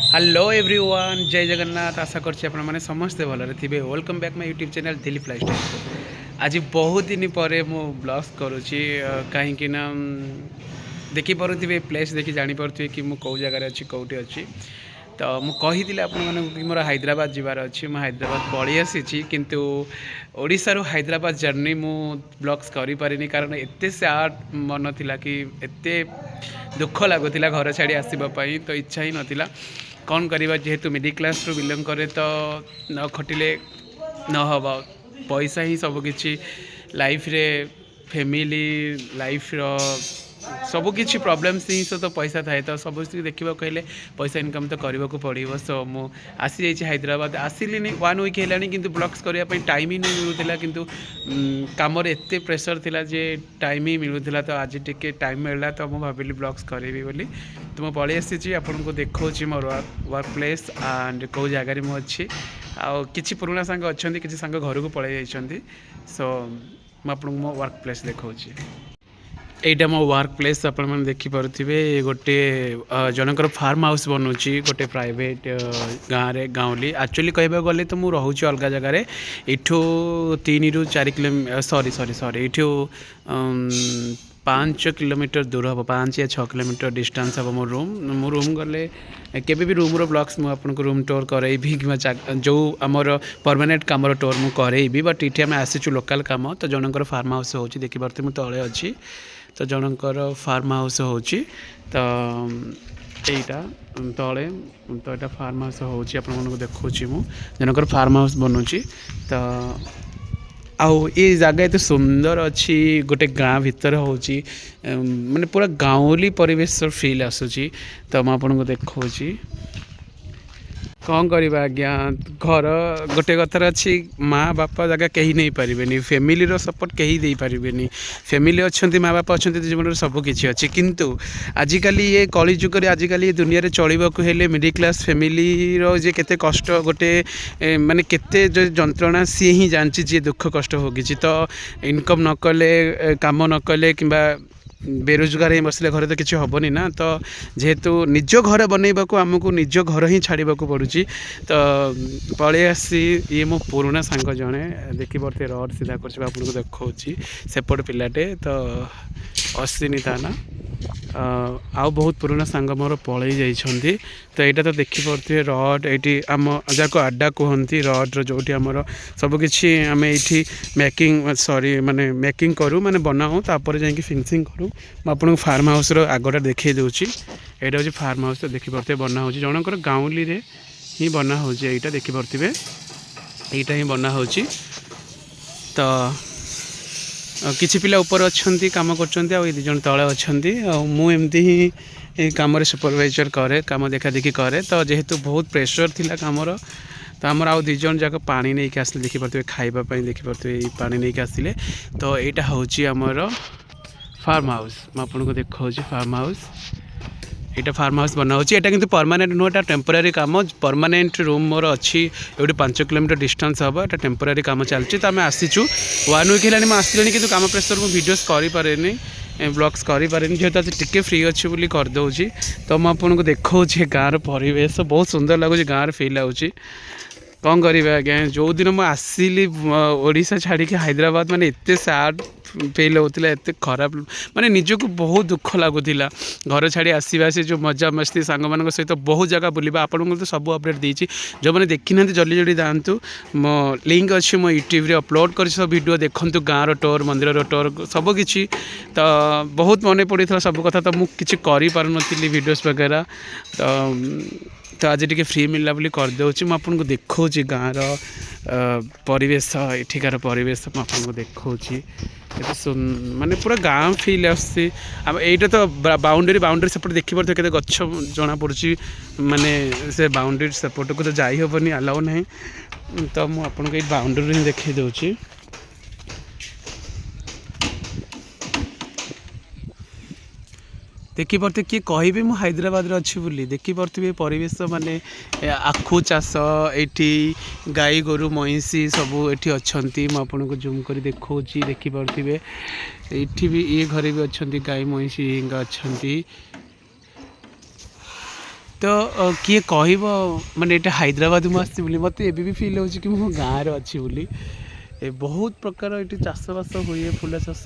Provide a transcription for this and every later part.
Hello everyone जय जगन्नाथ आशा करछि आपण माने समस्ते भलरे थिबे। Welcome back my YouTube channel Dilip lifestyle. आज बहुत दिन पर मु ब्लॉग्स करूछि कहीं ना देखि पारुथिबे प्लेस देखि जानि पारुथिबे कि मु कौ जगह अच्छी कौटी अच्छी। तो मु कही आपण मानक कि मोर हैदराबाद जीवार अच्छी मु हैदराबाद पळी आसी किंतु ओडिसा रो हैदराबाद जर्नी मु ब्लॉग्स करि पारिनी कारण एते सैड मन थिला कि एते दुख लगुला घर छाड़ी आसवा तो इच्छा ही नथिला। कौन करवा जेहेतु मिडिल क्लास रू बिलंग करे तो न खटिले न हब पैसा ही सबकि लाइफ रे फैमिली लाइफ रो सबकि प्रोब्लेम्स ही तो पैसा थाए तो सब देखा कहले पैसा इनकम तो करने को पड़ो। सो मु आसी जाइए हैदराबाद आसिली 1 वीक है कि ब्लॉग्स करने टाइम ही नहीं मिलूला किंतु काम एत प्रेसर थिला जे टाइम ही मिलूला। तो आज टिके टाइम मिलला तो मुझे भाविली ब्लॉग्स करेबी बोली तो मुझे पलि आसी आपन को देखा मोर वर्क प्लेस एंड कौ जगार मुझे किसी पुराना सांग अच्छा किसी सांग घर को पलि जाइए। सो मुझे मो वर्क प्लेस देखा एटा मो वर्क प्लेस आप देखिपे गोटे जनकर फार्म हाउस बनूची गोटे प्राइवेट गाँव रे गाँवली एक्चुअली कहबा गले तो मु रहूची अलग जगह इठू 3 ରୁ 4 किलोमीटर सॉरी इठू 5 किलोमीटर दूर हम 5 या 6 किलोमीटर डिस्टेंस हम मो रूम गले केबे भी रूम रो ब्लॉक्स मु आपन को रूम टूर करेबी कि जो आमर परमानेंट काम टूर मु करेबी बट इठी आम आसीचु लोकल काम। तो जनकर फार्म हाउस होची देखि पारते मु तळे अछि तो जनकर फार्म हाउस होची तो एटा तले तो यहाँ फार्म हाउस होची आपण मन को देखौची मु जनकर फार्म हाउस बनूची। तो आउ ये जगह एत सुंदर अच्छी गोटे गाँ भितर होची माने पूरा गाँवली परिवेश फील आसूची। तो मुझे देखौची कौन करवा आज्ञा घर गोटे कथार अच्छी माँ बापा जगह कहीं नहीं पारे फैमिली रो सपोर्ट कहीं दे पारे फैमिली अच्छा माँ बापा अच्छा जीवन सबकि अच्छी किंतु आजिकल ये कली जुग आजिकल ये दुनिया रे चलवाक हेले मिडिल क्लास फैमिली रो जे केते कष्ट गोटे माने केते जो जंत्रणा सी ही जानची जे दुख कष्ट होगी। तो इनकम न कले काम न कले किंबा बेरोजगार ही बसले घर तो किसी हेनी ना। तो जेहेतु निज घर बनइबा आमको निज घर ही छाड़ा पड़ुची। तो पलि आसी ये मो पुराना सांग जड़े देखी पारे रड सीधा कर आपको देखा सेपट पिलाटे तो अश्विनी था ना आउ बहुत पुराना सांग मोर पलि जाइछंती। तो यहाँ तो देखिपे रड ये आम जहाँ आड्डा कहती रड जो आमर सबकि आम ये मेकिंग सॉरी माने मेकिंग करूँ माने बनाऊँ तापर जाकि फिनिशिंग करूँ। मुझे फार्म हाउस आगटा देखी दूसरी यहाँ हूँ फार्म हाउस देखिपे बना हो जनकर गाँवली रे ही बना हो यहाँ देखिपे यहाँ ही बना हो। तो किछि पिला ऊपर अच्छा काम कर जन तले अच्छा मुझे ही कम सुपरवाइजर करे काम देखा देखी करे। तो जेहेतु बहुत प्रेशर थिला कामर तो आमर आउ 2 जन जाक पानी नहीं कि आसले देखिपे खाइबापी देखिपे पानी नहीं कि आसले। तो यहाँ हूँ आमर फार्म हाउस मुझे देखा फार्म हाउस यहाँ फार्म हाउस बना यहाँ किंतु परमानेंट नुह टेम्पोरारी काम परमानेंट रूम मोर अच्छी ये 5 किलोमीटर डिस्टेंस हम यहाँ टेम्पोरारी काम चलती। तो आम आसीचु 1 वीक है आसनी कि काम प्रेसर मुझे वीडियोस करें ब्लॉग्स करें जेहतु आज टिके फ्री अच्छी बोली करदे। तो मुझे देखा गाँव परिवेश बहुत सुंदर लगुच गाँव फिल आऊँगी कौन करवा आज्ञा जो दिन मुझे आसली ओडिशा छाड़ी हैदराबाद माने एत सैड फिल होता एत खराब माने निजक बहुत दुख लगुला घर छाड़ी आसवा से जो मजा मस्ती सांग मान सहित बहुत जगह बुलवा आपको तो सब अपडेट देती जो मैंने देखी ना जल्दी जल्दी जातु मो लिंक अच्छे मो यूट्यूब अपलोड कर सब वीडियो देखूँ गाँव टोर मंदिर टोर सबकि। तो बहुत मन पड़ा सब कथा तो मुझे पारी वीडियोस वगैरह तो आज टे फ्री मिलला बोली करदे मुझे देखा गाँव परिवेश एठिकार परिवेश मुझे देखा माने पूरा गाँव फील आईटा तो बाउंड्री सेपट देखी पारे के गच जना पड़ी माने से बाउंड्री सेपट को तो जाइबनी आलाउ ना। तो मुझे बाउंड्री ही देखी दूसरी देखिपे किए कहे मु हैदराबाद अच्छी बोली देखिपे परिवेश माने आखु चाष ये गाई गोरु महिषी सबू ये अच्छा मुझे जूम कर देखा देखिपे ये भी ये घरे भी अच्छा गाई महिषी अच्छा तो किए कह माने ये हैदराबाद में आसी मत ए फिल हो कि मो गाँव अच्छी बोली बहुत प्रकार ये चाषबास हुए फूल चाष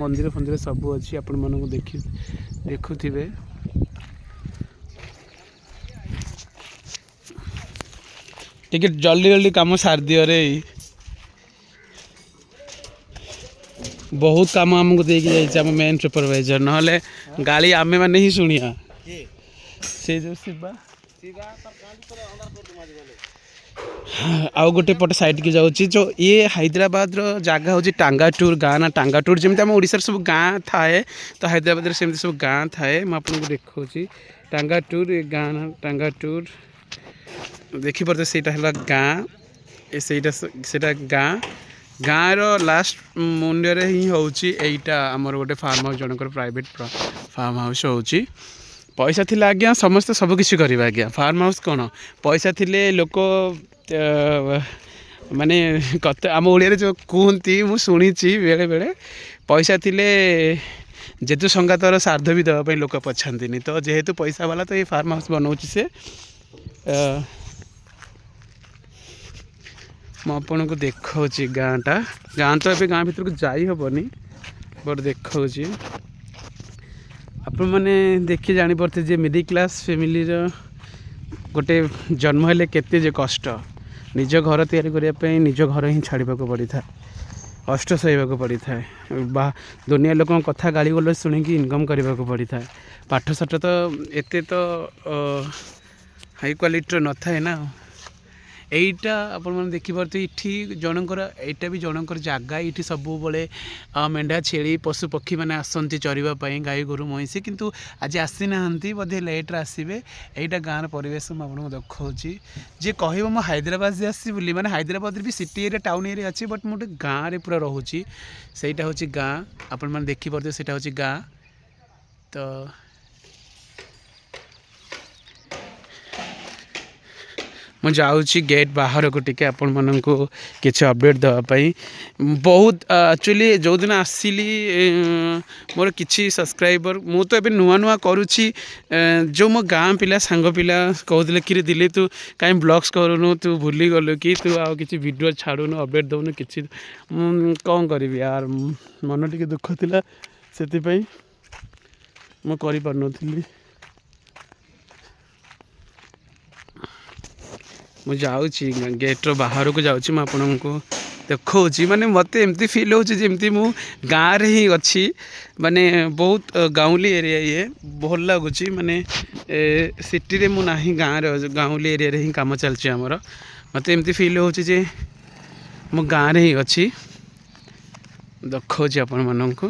मंदिर फंदिर सब अच्छी आपण मानक देखुवे टिके जल्दी जल्दी काम सार दियो रे बहुत काम आमको देकी जाइए मेन सुपरवाइजर ना गाड़ी आमे मैंने ही शुणिया से जो शिवा आउ गोटे पट साइड की जाऊँगी जो ये हैदराबाद जगह हूँ टांगाटूर गाँ ना टांगाटूर जमी आम ओडिशार सब गाँ थाए तो हैदराबाद सेमती सब गाँ थाए मुझे देखा टांगाटूर ये गाँ ना टांगाटूर देखिपे से गाँ सेटा गाँ गाँव लास्ट मुंडे ही होटा आमर गोटे फार्म हाउस जनकर प्राइवेट फार्म हाउस होची पैसा थिले आज्ञा समस्ते सबकिछि करिबा आज्ञा फार्म हाउस कौन पैसा थिले लोक माने कत आम ओडिया जो कहती मु शुणी बेले बेले पैसा थिले जेतु संगातर सार्ध भी देवाई लोक पछाती तो जेहेतु पैसा वाला तो ये फार्म हाउस बनाऊँच से मुझे को देखा गाँटा गाँ तो ये गाँ भर को जाई हेनी बट देखा आपण मैंने देखी जापे जे मिडिल क्लास फैमिली गोटे जन्म हेले केते जे कष्ट निज घर तैयारी करने निज घर ही छाड़ा पड़ी था कष्ट सहवाक पड़ी था बा दुनिया लोक कथा गाली गल शुणिकी इनकम करने को पड़ी था पाठ साठ तो एते तो हाई क्वालिटी न थाए ना এইটা আপনার দেখিপারে এটি জনকর এইটা भी জনকর জায়গা এটি सबुबले मेढा छेली पशु पक्षी मैंने आसती चरवाई गाई गोरु महिषी किंतु आज आसी ना बोधे लेट्रे आसबे यहीटा गाँव परिवेश मुझे देखा जे कह मो हैदराबाद से आसी बोली मैंने हैदराबाद भी सिटी एरिया टाउन एरिया अच्छी बट मुझे गाँव में पूरा रोचे सहीटा हूँ गाँ आपण मैंने देखिपे से हूँ गाँ तो मु जाऊँगी गेट बाहर को टिके आपण मानक किसी अपडेट देवाई बहुत एक्चुअली जो दिन आसिली मोर किसी सब्सक्राइबर मु तो ये नुआ नुआ करुच्ची जो मो गाँ पिला सांग पिला कहते कि दिल्ली तू कहीं ब्लॉग्स करूनु तू भूली गलु कि तू आ किसी वीडियो छाड़ुनु अपडेट दौनु कि कौन करी यार मन टी दुख था से मु कर मुझे जाऊँगी गेट्र बाहर को जाऊँगी मुझे देखा माने मत एमती फिल होमती मु गाँव रे ही अच्छी माने बहुत गाँवली एरिया ये भल लगुच माने सिटी रे मु नाही गाँव गाँवली एरिया रे ही काम चलची आमर मत एमती फिल हो मु गाँव रे ही अच्छी देखा आपण मानक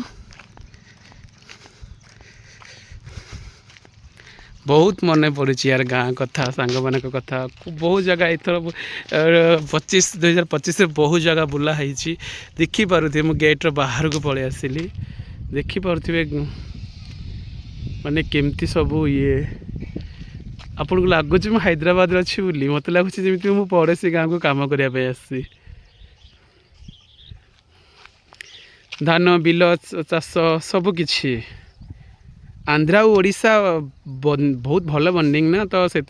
बहुत मन पड़ी यार गाँ कथा सांग मान कथा बहुत जगह इथर 2025 बहुत जगह बुला देखिपे मु गेट्र बाहर को पलि आसली देखिपे माने केमती सब ये आपन को लगुच मैं हैदराबाद अच्छी बोली मत लगुच जमी मु पड़ोसी गाँव को कम करने आसी धान बिल चाष सबकि आंध्रा और ओडिशा बहुत भल बंडिंग ना तो से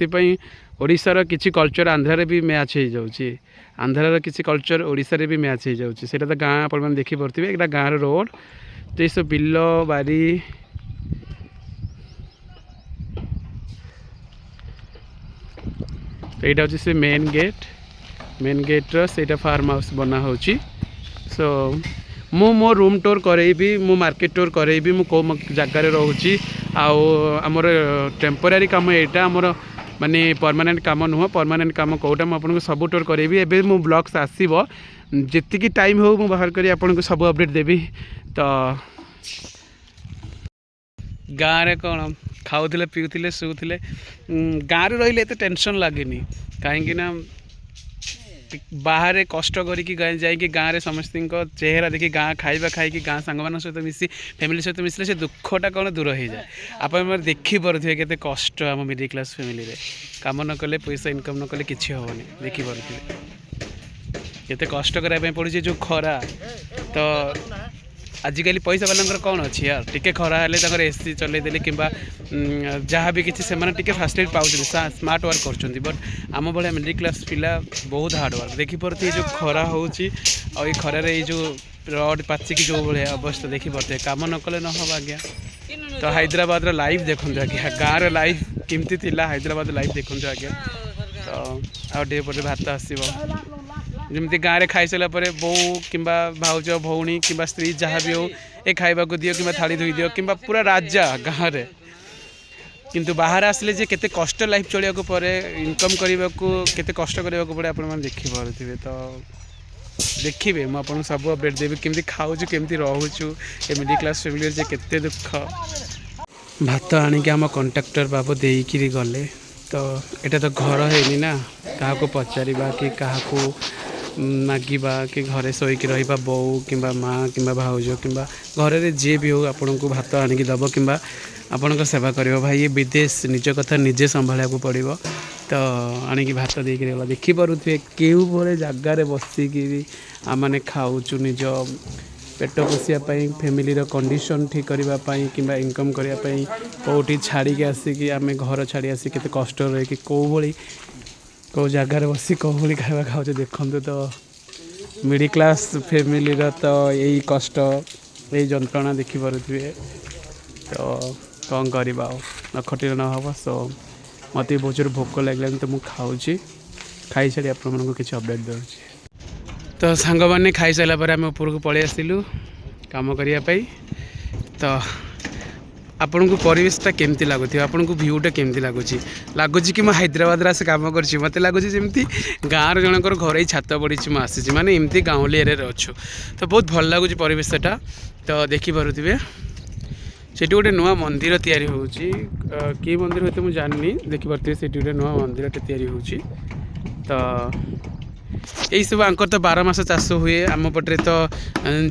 ओडिशार किसी कल्चर आंध्रा रे भी मैच हो जाऊँगी आंध्रार किसी कल्चर ओडिशा रे भी मैच हो जाऊँगी से तो गाँ आप देखिपे यहाँ गाँव रोड तो ये सब बिल बारी तो यहाँ हूँ से मेन गेट्र से फार्म हाउस बना हो सो मु मो रूम टूर करेबी मु मार्केट टूर करेबी मु को जगार रोची आमर टेम्पोरारी काम यहाँ आमर माने परमानेंट काम नुह परमानेंट काम कौटा मुझे सब टूर करेबी एबे मु ब्लॉग्स आसीबो जेतिकी टाइम हो मु बाहर करी आपन को सब अपडेट देबी तो गाँव में कौन खाऊले पीऊले शुले गाँव में रही एत टेंशन लगे कहीं बाहर कष्ट करके जाकि गाँव में समस्त चेहरा देखी गाँ खाଇବା खाई गाँ सांग मान सहित मिसी फैमिली सहित मिसले से दुखटा कौन दूर हो जाए आप देखिपे के कष्ट आम मिडिल क्लास फैमिली रे काम न कले पैसा इनकम न कले किसी हेनी देखिपे केते कष्ट कराया पड़ी जो खरा तो आजिकल पैसा वाला कौन अच्छी यार टिके खरा हेल्ले एसी चलदेले कि जहाँ भी किसी से फैसिलिटी पाँच स्मार्ट वर्क कर बट आम भाया मिडिल क्लास पिला बहुत हार्ड वर्क देखिपे जो खरा हो खरार जो रड पाचिकी जो भाया अवस्था देखिपे कम न कले न हम आज्ञा तो हैदराबाद लाइव देखो आज्ञा गाँव लाइव केमती थी हैदराबाद लाइव देखो आज्ञा तो आगे पर भात आसमती गाँव में खाई सारा बो कि भाउज भौणी कि स्त्री जहाँ भी हो ए खाइबा को दियो कि थाली धोई दियो कि पूरा राजा गाँव में किंतु बाहर आसले जे केते कष्ट लाइफ चलिया को पड़े इनकम करने को केते कष्ट करने को पड़े आपण मैंने देखिपे तो देखिए मुझे सब अपडेट देवी केमती खाऊँ केमती रोचु ए मिडिल क्लास फैमिली जे केते दुख भात आणिक आम कंट्राक्टर बाबू देकी गले तो यहाँ तो घर है ना क्या पचार कि क्या मागिबा कि घरे शोक रहा बो कि माँ कि भाउज कि घर जी भी हो आपण को भात आणिक दब कि आपण सेवा कर भाई ये विदेश निज कथा निजे संभाला पड़ो तो आणिक भात देकर गला देखिपे क्यों भाई जगार बसिकी आम मैंने खाऊँ निज पेट पोषापी फैमिली कंडीशन ठीक करने कि इनकम करने कौटी छाड़ी आसिकी आम घर छाड़ी आसिक केते कष्ट रहे कि कौ भाई कौ जगार बसी कौ भाई खावा खाऊ देखते तो मिडिल क्लास फैमिली तो यही कष्ट यही जंत्रणा देखिपे तो कौन करवा न खटी न हम सो मत बहुत जोर भोक लगे तो मुझे खाऊँ खाई सारी आपको किसी अपडेट दूसरी तो सांग मैंने खाई सारापर आम ऊपर को पलि आसलु कम करने तो आपण को परिवेशटा केमती लगुच आपन को भ्यूटा केमती लगुच कि मैं हैदराबाद आसे कम कर मत लगुच जमी गाँव जनकर घर ही छात पड़ी मुझे माने एमती गाँवली एरिया अच्छु तो बहुत भल लगुच परिवेशटा तो देखिपे से गोटे नुआ मंदिर तैयारी होची कि मंदिर होते मुझे जाननी देखिपे से गोटे नुआ मंदिर तैयारी होची तो यही सब आंकर तो 12 मास चाष हुए आम पटे तो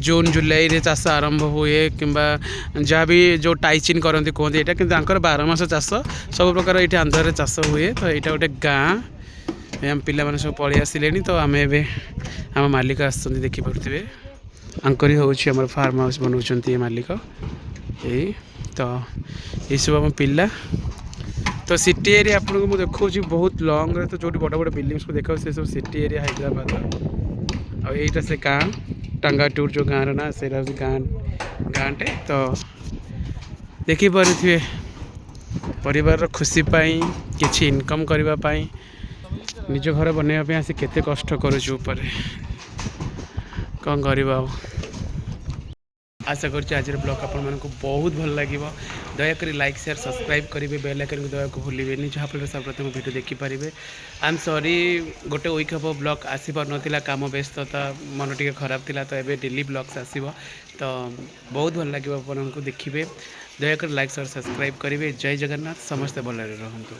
जून जुलाई रे चाष आरंभ हुए कि जहाँ भी जो टाइचिन करती कहते यहाँ कि 12 मास चाष सब प्रकार ये आंध्र चाष हुए तो यहाँ गोटे गाँ आम पिला सब पलि आसिले तो आम आम मालिक आस देखिपे आंकरी होम फार्म हाउस बनाऊँ मालिक यही तो ये सब आम पिला तो सिटी एरिया आपको मुझे देखा बहुत लंग रे तो जो बड़ बड़ बिल्डिंग्स को देखा से सब सिटी एरिया हैदराबाद और यहीटा से गाँ टांगा टूर जो गाँव ना से गाँटे तो देखिपे परिवार खुशी पाई किसी इनकम करने निज घर बनवाई आसी केते कष्ट करुपर कौन करवा आशा करुँच आज ब्लॉग आपण को बहुत भल लगे दयाक लाइक शेयर सब्सक्राइब करेंगे बेल आइकन को दया को भूलें जहाँ फल सर्वप्रथम वीडियो देखिपारे आई एम सॉरी गोटे वीक हम ब्लॉग आसपार नाला कम व्यस्तता मन टे खराब थिला तो ये डेली ब्लॉग्स आसो तो बहुत भल लगे आपको देखिए दयाक लाइक शेयर सब्सक्राइब करेंगे जय जगन्नाथ समस्ते भल रहतु।